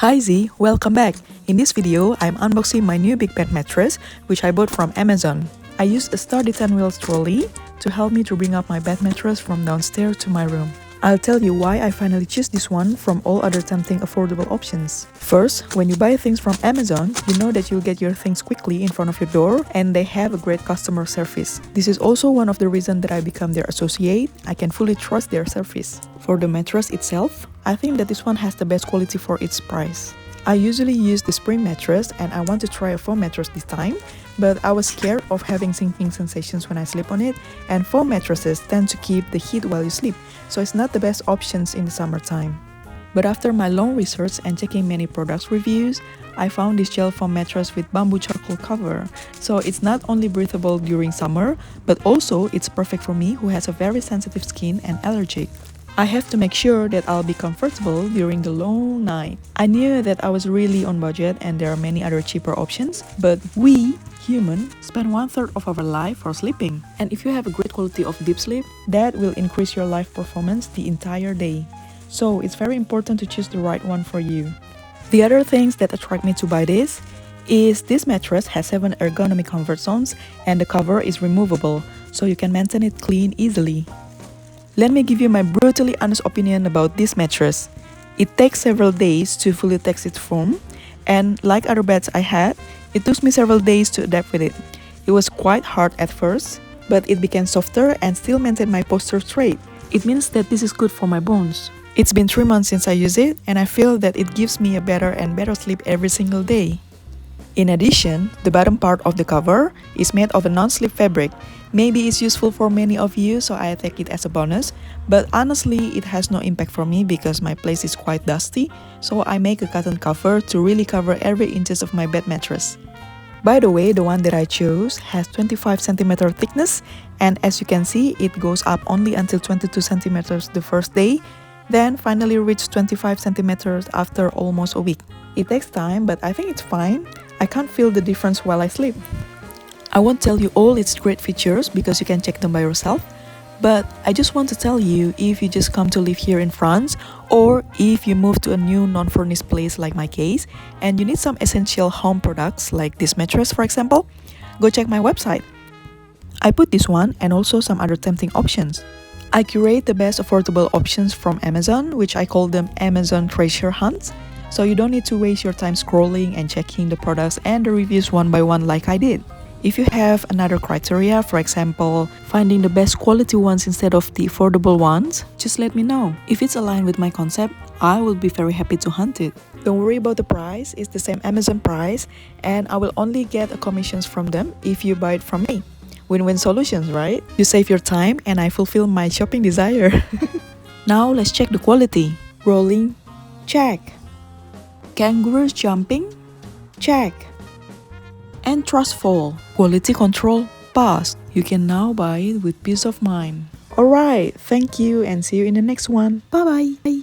Hi Z, welcome back. In this video, I'm unboxing my new big bed mattress, which I bought from Amazon. I used a sturdy 10 wheels trolley to help me to bring up my bed mattress from downstairs to my room. I'll tell you why I finally choose this one from all other tempting affordable options. First, when you buy things from Amazon, you know that you'll get your things quickly in front of your door and they have a great customer service. This is also one of the reasons that I become their associate. I can fully trust their service. For the mattress itself, I think that this one has the best quality for its price. I usually use the spring mattress and I want to try a foam mattress this time, but I was scared of having sinking sensations when I sleep on it, and foam mattresses tend to keep the heat while you sleep, so it's not the best options in the summertime. But after my long research and checking many product reviews, I found this gel foam mattress with bamboo charcoal cover, so it's not only breathable during summer, but also it's perfect for me who has a very sensitive skin and allergic. I have to make sure that I'll be comfortable during the long night. I knew that I was really on budget and there are many other cheaper options, but we, humans, spend 1/3 of our life for sleeping. And if you have a great quality of deep sleep, that will increase your life performance the entire day. So it's very important to choose the right one for you. The other things that attract me to buy this is this mattress has 7 ergonomic comfort zones and the cover is removable, so you can maintain it clean easily. Let me give you my brutally honest opinion about this mattress. It takes several days to fully test its foam, and like other beds I had, it took me several days to adapt with it. It was quite hard at first, but it became softer and still maintained my posture straight. It means that this is good for my bones. It's been 3 months since I use it, and I feel that it gives me a better and better sleep every single day. In addition, the bottom part of the cover is made of a non-slip fabric. Maybe it's useful for many of you, so I take it as a bonus, but honestly it has no impact for me because my place is quite dusty, so I make a cotton cover to really cover every inches of my bed mattress. By the way, the one that I chose has 25 cm thickness, and as you can see, it goes up only until 22 cm the first day, then finally reach 25 cm after almost a week. It takes time, but I think it's fine. I can't feel the difference while I sleep. I won't tell you all its great features because you can check them by yourself, but I just want to tell you, if you just come to live here in France, or if you move to a new non-furnished place like my case, and you need some essential home products like this mattress for example, go check my website. I put this one and also some other tempting options. I curate the best affordable options from Amazon, which I call them Amazon treasure hunts, so you don't need to waste your time scrolling and checking the products and the reviews one by one like I did. If you have another criteria, for example, finding the best quality ones instead of the affordable ones, just let me know. If it's aligned with my concept, I will be very happy to hunt it. Don't worry about the price, it's the same Amazon price, and I will only get a commissions from them if you buy it from me. Win-win solutions, right? You save your time and I fulfill my shopping desire. Now let's check the quality. Rolling, check. Kangaroos jumping, check. And trustful, quality control, passed. You can now buy it with peace of mind. Alright, thank you and see you in the next one. Bye bye.